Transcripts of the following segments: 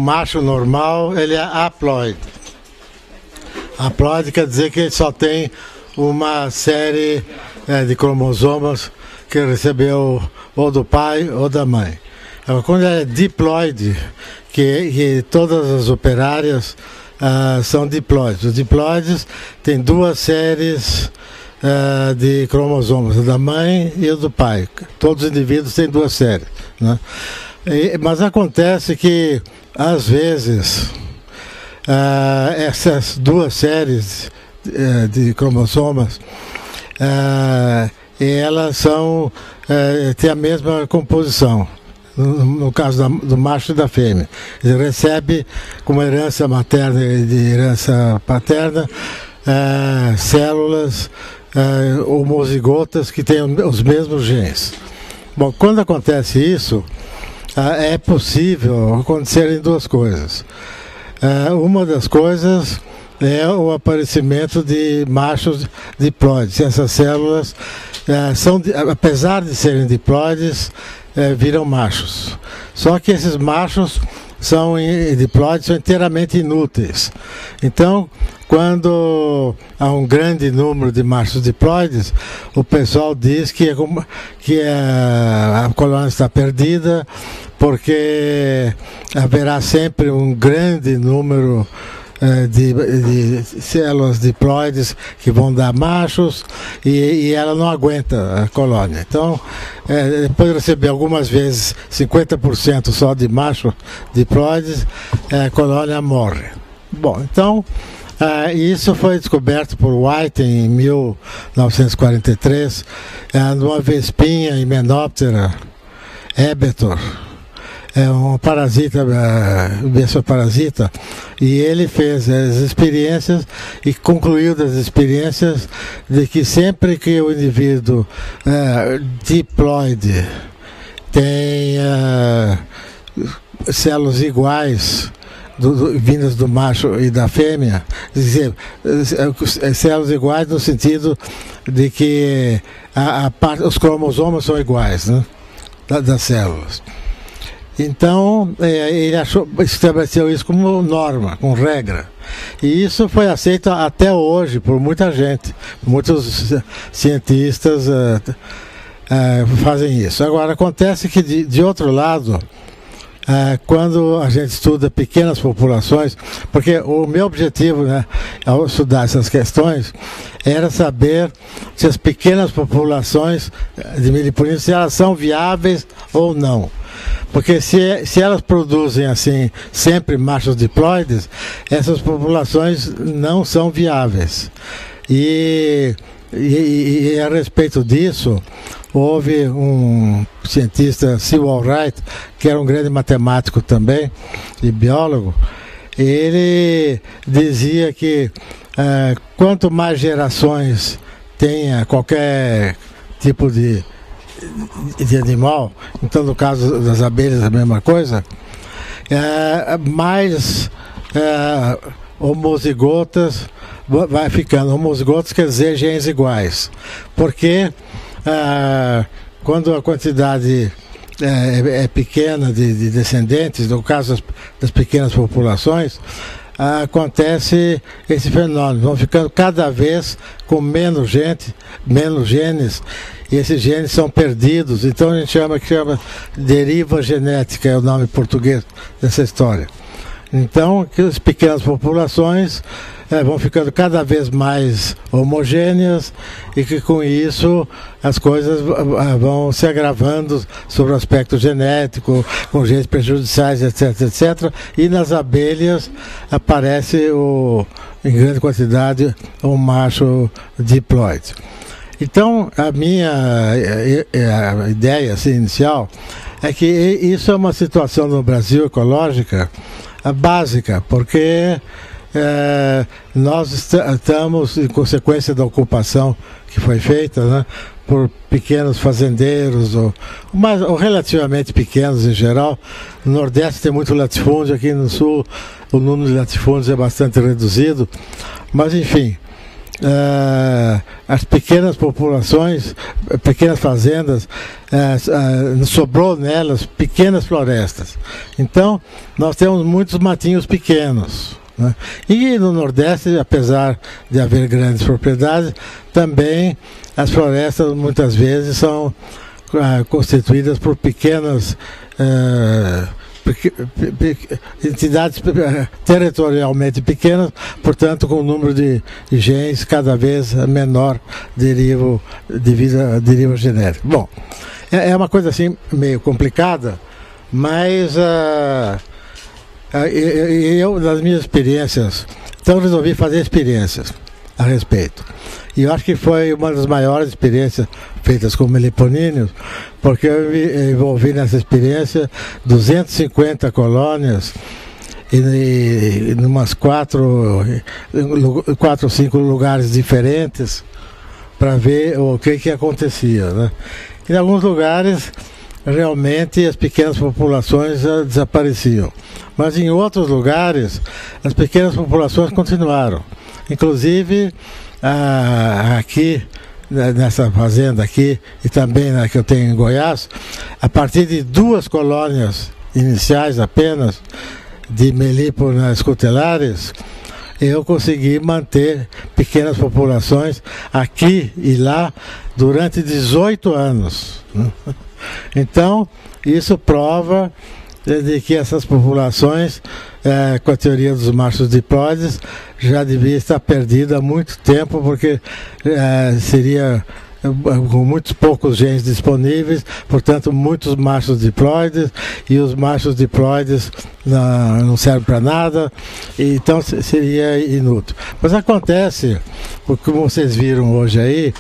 macho normal, ele é haploide. Haploide quer dizer que ele só tem uma série de cromossomas que recebeu ou do pai ou da mãe. Agora, quando é diploide, que todas as operárias são diploides. Os diploides têm duas séries de cromossomas, o da mãe e o do pai. Todos os indivíduos têm duas séries, né? Mas acontece que, às vezes, essas duas séries de cromossomas, elas têm a mesma composição. No caso do macho e da fêmea. Ele recebe como herança materna e de herança paterna células homozigotas que têm os mesmos genes. Bom, quando acontece isso, é possível acontecerem duas coisas. Uma das coisas é o aparecimento de machos diploides. Essas células, apesar de serem diploides, viram machos. Só que esses machos diploides são inteiramente inúteis. Então, quando há um grande número de machos diploides, o pessoal diz que a colônia está perdida, porque haverá sempre um grande número de células diploides que vão dar machos e ela não aguenta a colônia. Então, depois de receber algumas vezes 50% só de machos diploides, a colônia morre. Bom, então, isso foi descoberto por White em 1943, numa vespinha Hymenoptera hebetor. É um parasita, parasita, e ele fez as experiências e concluiu das experiências de que sempre que o indivíduo diploide tem células iguais vindas do macho e da fêmea, quer dizer, células iguais no sentido de que os cromossomas são iguais, né, das células. Então, ele estabeleceu isso como norma, como regra. E isso foi aceito até hoje por muita gente. Muitos cientistas fazem isso. Agora, acontece que, de outro lado, quando a gente estuda pequenas populações, porque o meu objetivo, né, ao estudar essas questões, era saber se as pequenas populações de miliponinos, se elas são viáveis ou não. Porque se elas produzem assim sempre machos diploides, essas populações não são viáveis. E a respeito disso, houve um cientista, Sewall Wright, que era um grande matemático também e biólogo. Ele dizia que quanto mais gerações tenha qualquer tipo de animal, então no caso das abelhas a mesma coisa, mais homozigotas vai ficando. Homozigotas quer dizer genes iguais, porque quando a quantidade é pequena de descendentes, no caso das pequenas populações, acontece esse fenômeno, vão ficando cada vez com menos gente, menos genes, e esses genes são perdidos. Então a gente chama deriva genética, é o nome português dessa história. Então, que as pequenas populações vão ficando cada vez mais homogêneas e que com isso as coisas vão se agravando sobre o aspecto genético, com genes prejudiciais, etc, etc. E nas abelhas aparece em grande quantidade um macho diploide. Então, a minha ideia assim, inicial é que isso é uma situação no Brasil ecológica básica, porque nós estamos, em consequência da ocupação que foi feita, né, por pequenos fazendeiros, ou relativamente pequenos em geral. No Nordeste tem muito latifúndio, aqui no Sul o número de latifúndios é bastante reduzido, mas enfim, as pequenas populações, pequenas fazendas, sobrou nelas pequenas florestas. Então, nós temos muitos matinhos pequenos, né? E no Nordeste, apesar de haver grandes propriedades, também as florestas muitas vezes são constituídas por pequenas entidades territorialmente pequenas, portanto com o número de genes cada vez menor devido à deriva genética. Bom, é uma coisa assim meio complicada, mas eu, nas minhas experiências, então resolvi fazer experiências a respeito. E eu acho que foi uma das maiores experiências feitas com meliponíneos, porque eu envolvi nessa experiência 250 colônias em umas 4 ou 5 lugares diferentes para ver o que acontecia, né? Em alguns lugares realmente as pequenas populações desapareciam, mas em outros lugares as pequenas populações continuaram. Inclusive aqui nessa fazenda aqui e também na que eu tenho em Goiás, a partir de 2 colônias iniciais apenas de melíponas cutelares, eu consegui manter pequenas populações aqui e lá durante 18 anos. Então, isso prova de que essas populações, com a teoria dos machos diploides, já devia estar perdida há muito tempo, porque seria com muitos poucos genes disponíveis, portanto muitos machos diploides, e os machos diploides não servem para nada, então seria inútil. Mas acontece, porque como vocês viram hoje aí,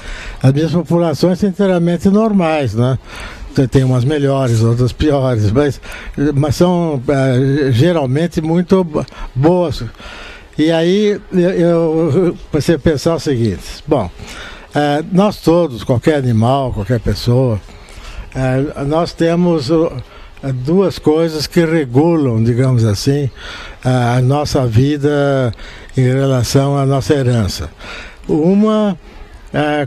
as minhas populações são inteiramente normais, né? Tem umas melhores, outras piores, mas são geralmente muito boas. E aí eu comecei a pensar o seguinte: bom, nós todos, qualquer animal, qualquer pessoa, nós temos 2 coisas que regulam, digamos assim, a nossa vida em relação à nossa herança. Uma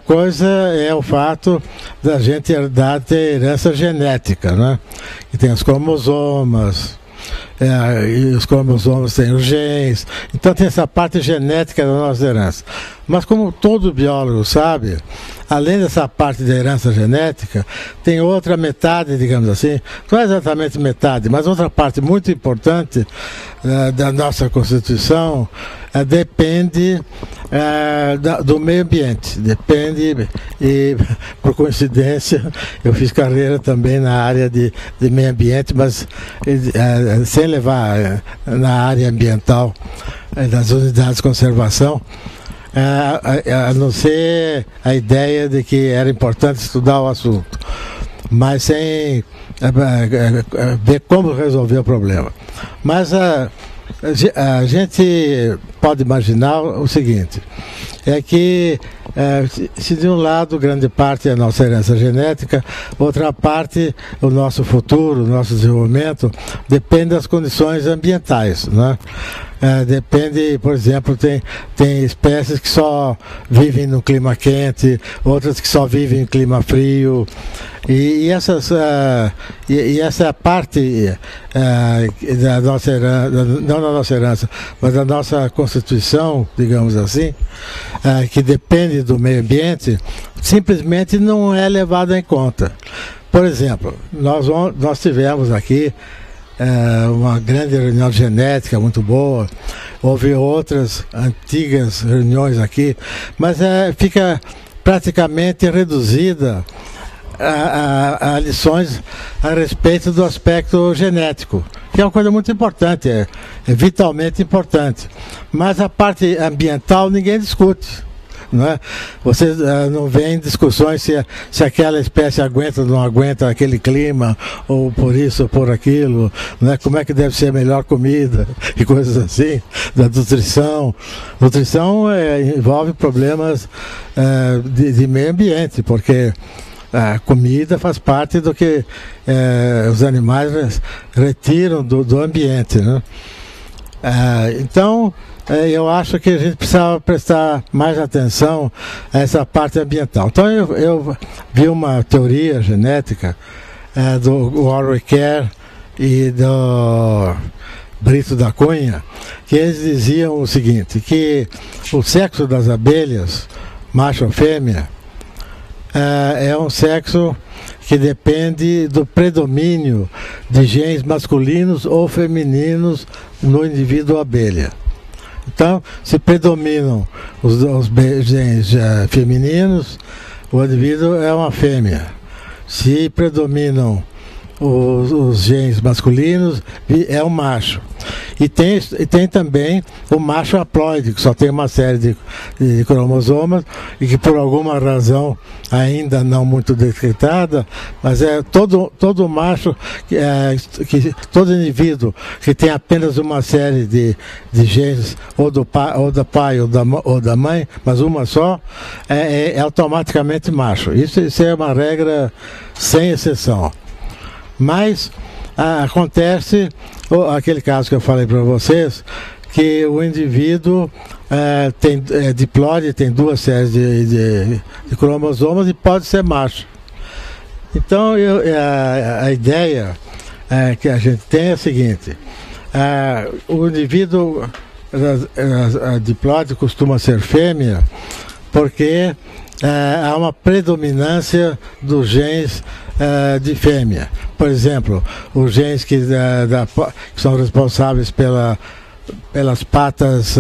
coisa é o fato da gente ter herança genética, né? E tem os cromossomas, e os cromossomas têm os genes, então tem essa parte genética da nossa herança. Mas como todo biólogo sabe, além dessa parte da herança genética, tem outra metade, digamos assim, não é exatamente metade, mas outra parte muito importante da nossa Constituição, depende do meio ambiente, depende, e por coincidência eu fiz carreira também na área de meio ambiente, mas sem levar na área ambiental das unidades de conservação, a não ser a ideia de que era importante estudar o assunto, mas sem ver como resolver o problema. Mas a gente pode imaginar o seguinte: é que se de um lado grande parte é a nossa herança genética, outra parte, o nosso futuro, o nosso desenvolvimento, depende das condições ambientais, né? Depende, por exemplo, tem espécies que só vivem no clima quente, outras que só vivem em clima frio, e essa é a parte da nossa herança, não da nossa herança, mas da nossa Constituição, digamos assim, que depende do meio ambiente, simplesmente não é levada em conta. Por exemplo, nós tivemos aqui uma grande reunião genética muito boa, houve outras antigas reuniões aqui, mas fica praticamente reduzida a lições a respeito do aspecto genético, que é uma coisa muito importante, é vitalmente importante, mas a parte ambiental ninguém discute. Não é? Você não vê em discussões se aquela espécie aguenta ou não aguenta aquele clima, ou por isso ou por aquilo, não é? Como é que deve ser a melhor comida e coisas assim, da nutrição. Nutrição envolve problemas de meio ambiente, porque a comida faz parte do que os animais retiram do ambiente, né? Então, eu acho que a gente precisava prestar mais atenção a essa parte ambiental. Então eu vi uma teoria genética do Warwick Kerr e do Brito da Cunha, que eles diziam o seguinte, que o sexo das abelhas, macho ou fêmea, é um sexo que depende do predomínio de genes masculinos ou femininos no indivíduo abelha. Então, se predominam os genes femininos, o indivíduo é uma fêmea. Se predominam os genes masculinos, é um macho. E tem também o macho haploide, que só tem uma série de cromossomas e que por alguma razão ainda não muito descritada, mas é todo macho, todo indivíduo que tem apenas uma série de genes, ou do pai ou da mãe, mas uma só, é automaticamente macho. Isso é uma regra sem exceção. Mas acontece aquele caso que eu falei para vocês, que o indivíduo tem diplóide, tem duas séries de cromossomas e pode ser macho. Então a ideia que a gente tem é a seguinte: o indivíduo diplóide costuma ser fêmea porque há uma predominância dos genes de fêmea. Por exemplo, os genes que são responsáveis pelas patas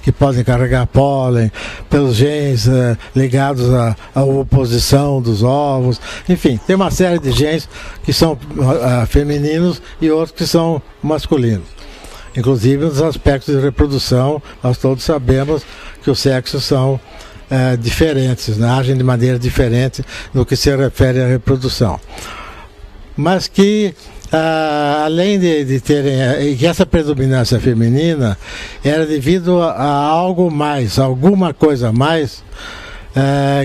que podem carregar pólen, pelos genes ligados à oposição dos ovos, enfim, tem uma série de genes que são femininos e outros que são masculinos. Inclusive nos aspectos de reprodução, nós todos sabemos que os sexos são diferentes, né? Agem de maneira diferente no que se refere à reprodução. Mas que, além de terem, que essa predominância feminina era devido a algo mais, alguma coisa a mais,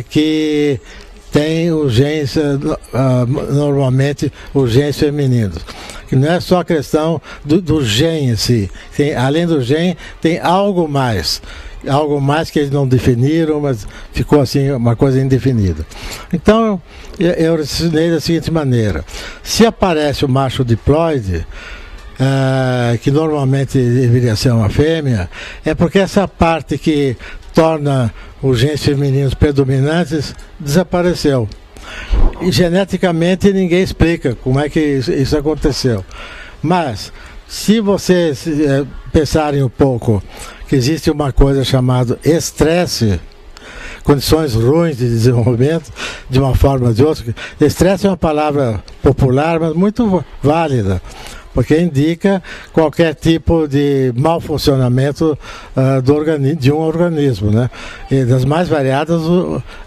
que tem os genes, normalmente os genes femininos. Que não é só a questão do gene em si. Além do gene, tem algo mais que eles não definiram, mas ficou assim uma coisa indefinida. Então eu ensinei da seguinte maneira: se aparece o macho diploide, que normalmente deveria ser uma fêmea, é porque essa parte que torna os genes femininos predominantes desapareceu. E geneticamente ninguém explica como é que isso aconteceu. Mas se vocês pensarem um pouco que existe uma coisa chamada estresse, condições ruins de desenvolvimento, de uma forma ou de outra. Estresse é uma palavra popular, mas muito válida, porque indica qualquer tipo de mau funcionamento de um organismo, né? E das mais variadas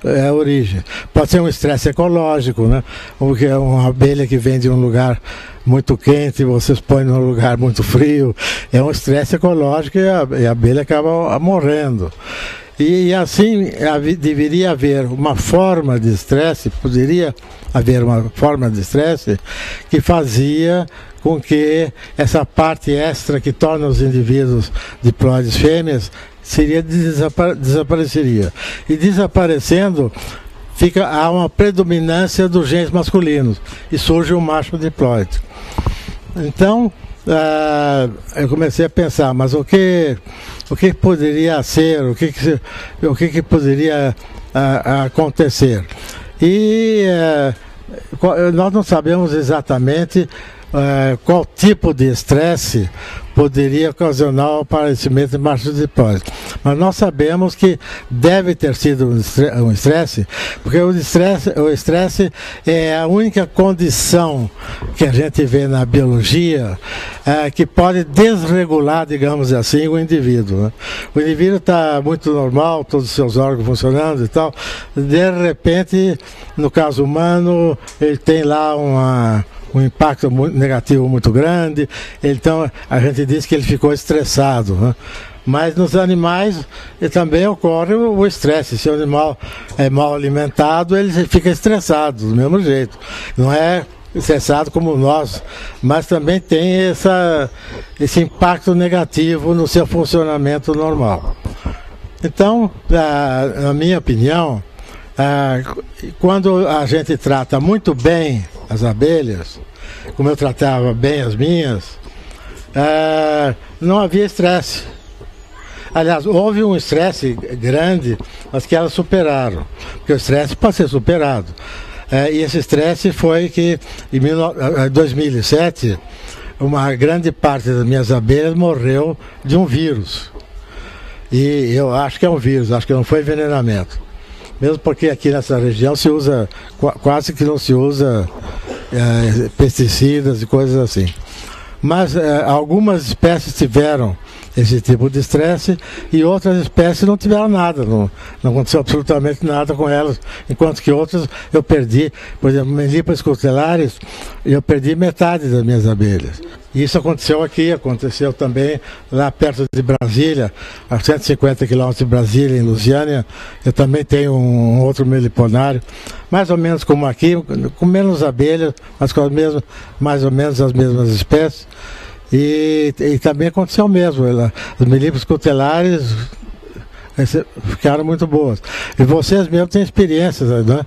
é a origem. Pode ser um estresse ecológico, né? Porque é uma abelha que vem de um lugar muito quente, vocês põem num lugar muito frio, é um estresse ecológico e a abelha acaba morrendo. E assim deveria haver uma forma de estresse, poderia haver uma forma de estresse que fazia com que essa parte extra que torna os indivíduos diploides fêmeas desapareceria. E desaparecendo, há uma predominância dos genes masculinos e surge o macho diploide. Então, eu comecei a pensar, mas o que poderia ser, o que poderia acontecer? E nós não sabemos exatamente qual tipo de estresse poderia ocasionar o aparecimento de machos diploides. Mas nós sabemos que deve ter sido um estresse, porque o estresse é a única condição que a gente vê na biologia que pode desregular, digamos assim, o indivíduo, né? O indivíduo está muito normal, todos os seus órgãos funcionando e tal, de repente, no caso humano, ele tem lá um impacto negativo muito grande, então a gente diz que ele ficou estressado, né? Mas nos animais também ocorre o estresse. Se o animal é mal alimentado, ele fica estressado do mesmo jeito. Não é estressado como nós, mas também tem esse impacto negativo no seu funcionamento normal. Então, na minha opinião, quando a gente trata muito bem as abelhas, como eu tratava bem as minhas, não havia estresse. Aliás, houve um estresse grande, mas que elas superaram, porque o estresse pode ser superado. E esse estresse foi que, em 2007, uma grande parte das minhas abelhas morreu de um vírus. E eu acho que é um vírus, acho que não foi envenenamento. Mesmo porque aqui nessa região se usa, quase que não se usa pesticidas e coisas assim. Mas algumas espécies tiveram esse tipo de estresse e outras espécies não tiveram nada, não aconteceu absolutamente nada com elas, enquanto que outras eu perdi, por exemplo, Meliphalas cutelares, eu perdi metade das minhas abelhas. E isso aconteceu aqui, aconteceu também lá perto de Brasília, a 150 quilômetros de Brasília, em Lusiânia, eu também tenho um outro meliponário, mais ou menos como aqui, com menos abelhas, mas com mais ou menos as mesmas espécies. E também aconteceu mesmo, as Meliphalas cutelares ficaram muito boas. E vocês mesmo têm experiências, né?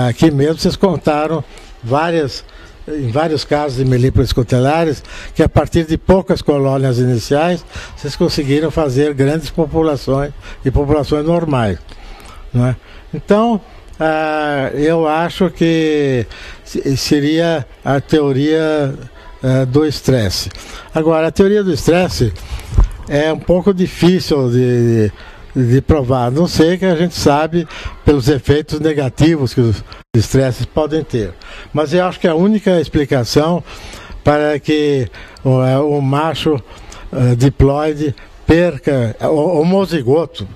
Aqui mesmo vocês contaram em vários casos de Meliphalas cutelares, que a partir de poucas colônias iniciais, vocês conseguiram fazer grandes populações e populações normais, né? Então, eu acho que seria a teoria do estresse. Agora, a teoria do estresse é um pouco difícil de provar, a não ser que a gente sabe pelos efeitos negativos que os estresses podem ter. Mas eu acho que a única explicação para que o macho diploide perca, o homozigoto,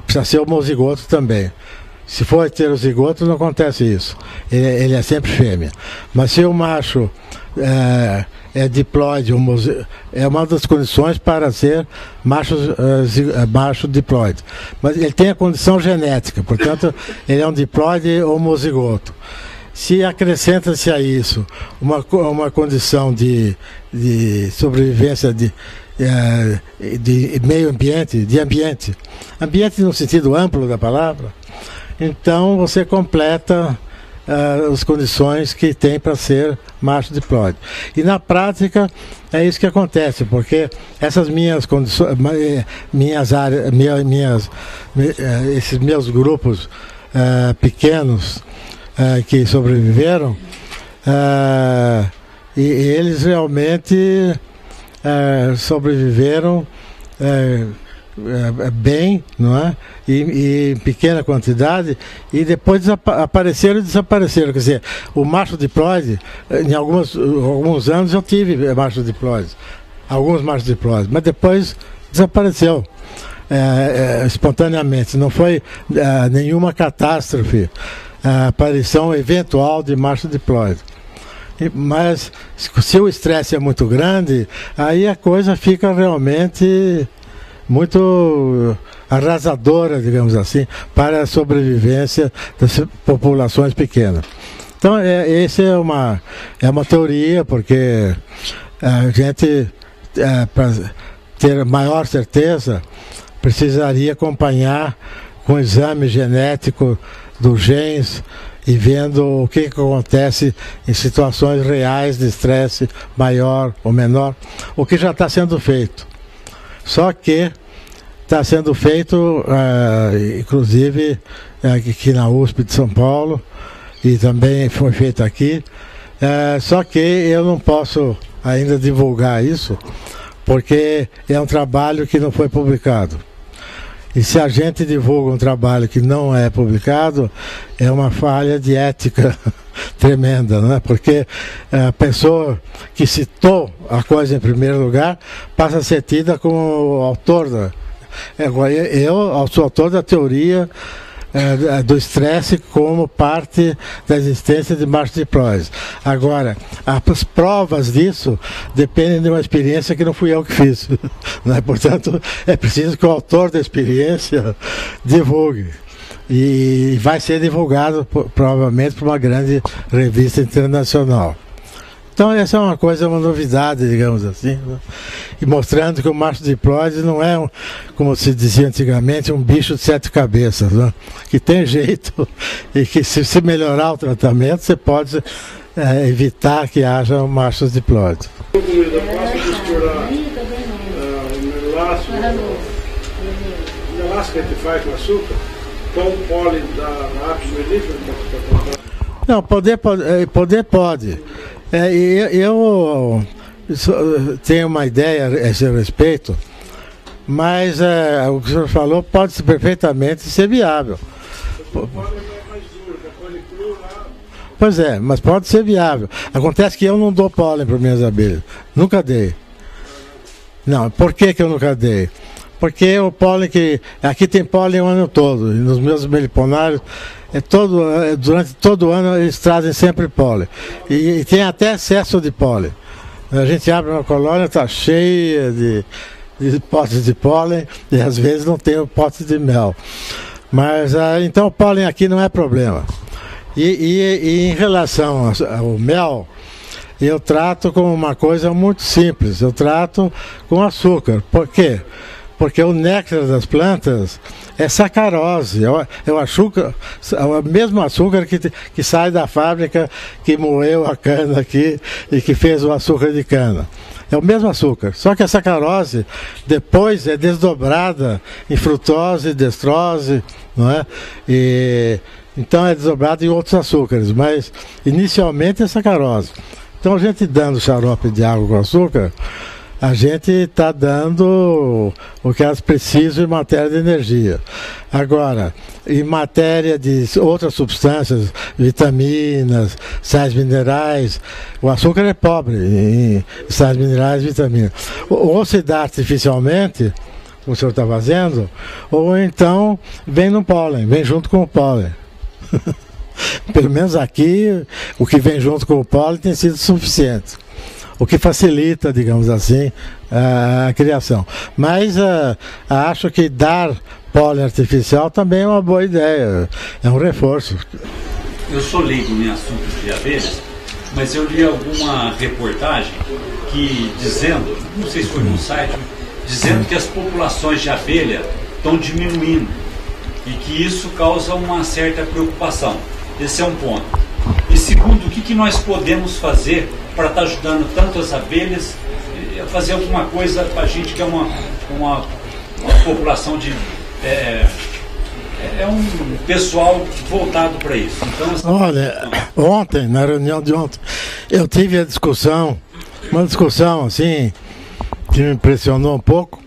precisa ser homozigoto também. Se for heterozigoto, não acontece isso. Ele é sempre fêmea. Mas se o macho é diploide, é uma das condições para ser macho diploide. Mas ele tem a condição genética, portanto, ele é um diploide homozigoto. Se acrescenta-se a isso uma condição de sobrevivência de meio ambiente, ambiente no sentido amplo da palavra, então você completa as condições que tem para ser macho diploide. E na prática é isso que acontece, porque essas minhas condições, esses meus grupos pequenos que sobreviveram, e eles realmente sobreviveram bem, não é? E em pequena quantidade, e depois apareceram e desapareceram. Quer dizer, o macho diploide, em alguns anos eu tive macho diploide, alguns machos diploides, mas depois desapareceu espontaneamente, não foi nenhuma catástrofe, a aparição eventual de macho diploide. Mas se o estresse é muito grande, aí a coisa fica realmente muito arrasadora, digamos assim, para a sobrevivência das populações pequenas. Então, essa é uma teoria, porque a gente, para ter maior certeza, precisaria acompanhar com o exame genético dos genes e vendo o que acontece em situações reais de estresse maior ou menor, o que já está sendo feito. Só que está sendo feito, inclusive, aqui na USP de São Paulo, e também foi feito aqui, só que eu não posso ainda divulgar isso, porque é um trabalho que não foi publicado. E se a gente divulga um trabalho que não é publicado, é uma falha de ética tremenda, né? Porque a pessoa que citou a coisa em primeiro lugar passa a ser tida como autor eu sou autor da teoria do estresse como parte da existência de macho diploide. Agora, as provas disso dependem de uma experiência que não fui eu que fiz, né? Portanto, é preciso que o autor da experiência divulgue. e vai ser divulgado provavelmente por uma grande revista internacional. Então essa é uma coisa, uma novidade, digamos assim, né? E mostrando que o macho diploide não é, como se dizia antigamente, um bicho de 7 cabeças, né? Que tem jeito e que se melhorar o tratamento, você pode evitar que haja machos diploides. Comida, posso misturar melaço que a gente faz com açúcar, com o pólen da apis mellifera? Não, poder pode. Eu tenho uma ideia a esse respeito, mas o que o senhor falou pode perfeitamente ser viável. Pois é, mas pode ser viável. Acontece que eu não dou pólen para minhas abelhas. Nunca dei. Não, por que eu nunca dei? Porque o pólen que... Aqui tem pólen o ano todo. E nos meus meliponários, durante todo o ano eles trazem sempre pólen. E tem até excesso de pólen. A gente abre uma colônia, está cheia de potes de pólen e às vezes não tem o pote de mel. Mas então o pólen aqui não é problema. E em relação ao mel, eu trato com uma coisa muito simples, eu trato com açúcar. Por quê? Porque o néctar das plantas é sacarose, é o açúcar, é o mesmo açúcar que sai da fábrica que moeu a cana aqui e que fez o açúcar de cana. É o mesmo açúcar, só que a sacarose depois é desdobrada em frutose, destrose, não é? Então é desdobrado em outros açúcares, mas inicialmente é sacarose. Então a gente dando xarope de água com açúcar, a gente está dando o que elas precisam em matéria de energia. Agora, em matéria de outras substâncias, vitaminas, sais minerais, o açúcar é pobre em sais minerais e vitaminas. Ou se dá artificialmente, como o senhor está fazendo, ou então vem no pólen, vem junto com o pólen. Pelo menos aqui, o que vem junto com o pólen tem sido suficiente, o que facilita, digamos assim, a criação. Mas acho que dar pólen artificial também é uma boa ideia, é um reforço. Eu sou leigo em assuntos de abelhas, mas eu li alguma reportagem que dizendo, não sei se foi no site, dizendo que as populações de abelha estão diminuindo e que isso causa uma certa preocupação. Esse é um ponto. E segundo, o que nós podemos fazer para estar ajudando tanto as abelhas a fazer alguma coisa para a gente que é uma população de... É um pessoal voltado para isso. Então, assim, olha, ontem, na reunião de ontem, eu tive uma discussão assim, que me impressionou um pouco,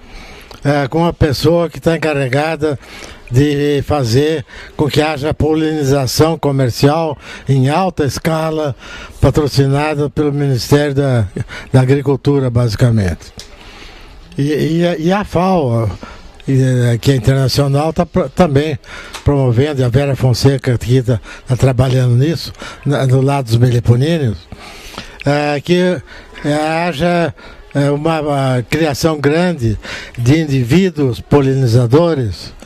com uma pessoa que está encarregada de fazer com que haja polinização comercial em alta escala, patrocinada pelo Ministério da Agricultura, basicamente. E a FAO, que é internacional, está também promovendo, e a Vera Fonseca, que está trabalhando nisso, do lado dos meliponíneos, que haja uma criação grande de indivíduos polinizadores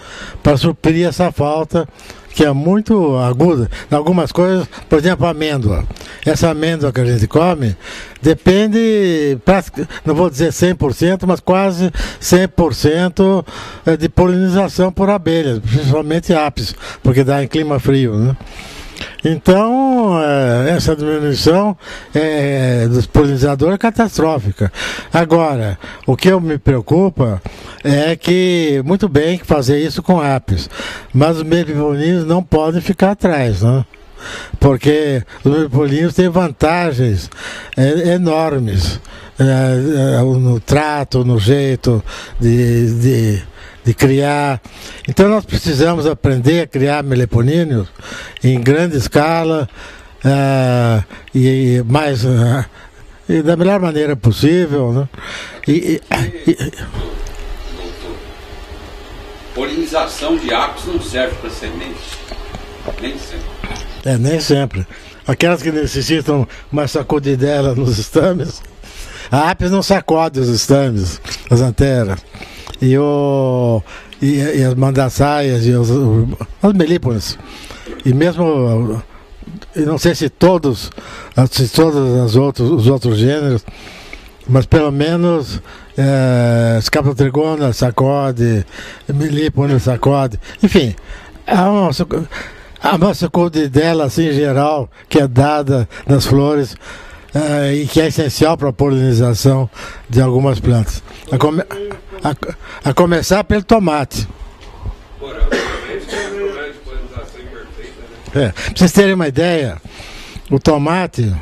para suprir essa falta que é muito aguda. Em algumas coisas, por exemplo, a amêndoa. Essa amêndoa que a gente come depende, não vou dizer 100%, mas quase 100% de polinização por abelhas, principalmente apis, porque dá em clima frio, né? Então, essa diminuição dos polinizadores é catastrófica. Agora, o que me preocupa é que, muito bem, fazer isso com apis, mas os meliponíneos não podem ficar atrás, né? Porque os meliponíneos têm vantagens enormes no trato, no jeito de criar. Então nós precisamos aprender a criar meliponíneos em grande escala e da melhor maneira possível, né? Polinização de apis não serve para sementes, nem sempre. Nem sempre. Aquelas que necessitam uma sacudidela nos estames, a apis não sacode os estames, as anteras. e as mandaçaias e as melíponas. E mesmo, eu não sei se todos os outros gêneros, mas pelo menos Scaphotrigona sacode, melípona sacode, enfim, a uma sacode dela assim, em geral, que é dada nas flores e que é essencial para a polinização de algumas plantas. A começar pelo tomate. Para vocês terem uma ideia, o tomate,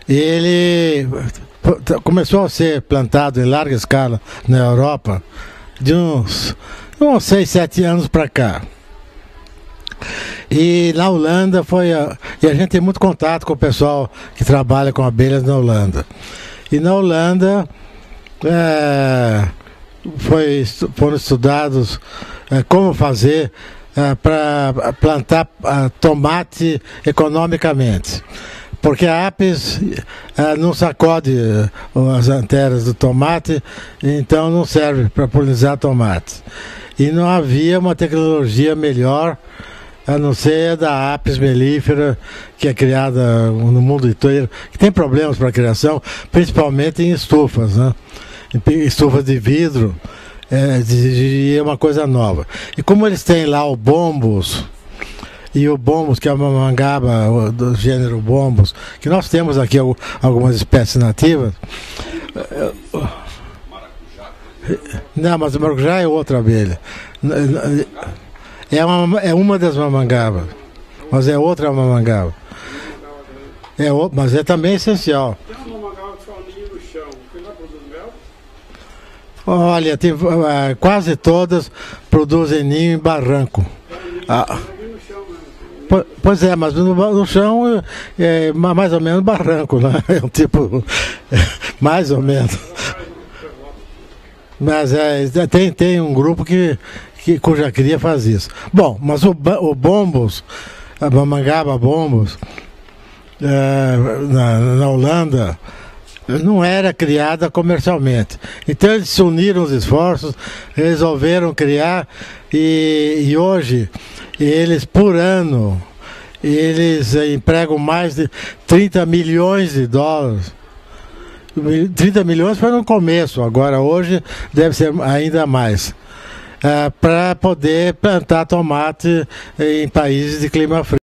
ele começou a ser plantado em larga escala na Europa de uns 6, 7 anos para cá. E na Holanda e a gente tem muito contato com o pessoal que trabalha com abelhas na Holanda. E na Holanda foram estudados como fazer para plantar tomate economicamente. Porque a Apis não sacode as anteras do tomate, então não serve para polinizar tomate. E não havia uma tecnologia melhor, a não ser a da Apis mellifera, que é criada no mundo inteiro, que tem problemas para a criação, principalmente em estufas, né? Em estufas de vidro, exigiria uma coisa nova. E como eles têm lá o bombus, e o bombus, que é uma mangaba do gênero bombus, que nós temos aqui algumas espécies nativas. Não, mas o maracujá é outra abelha. É uma das mamangabas, mas é outra mamangaba. Mas é também essencial. Tem uma mamangaba que fala ninho no chão, que não produz mel? Olha, quase todas produzem ninho em barranco. Pois é, mas no chão é mais ou menos barranco, né? É um tipo, mais ou menos. Mas tem um grupo cuja cria faz isso. Bom, mas o bombus, a mamangaba bombus, na Holanda, não era criada comercialmente. Então eles se uniram os esforços, resolveram criar e hoje eles, por ano, eles empregam mais de 30 milhões de dólares. 30 milhões foi no começo, agora hoje deve ser ainda mais. Para poder plantar tomate em países de clima frio.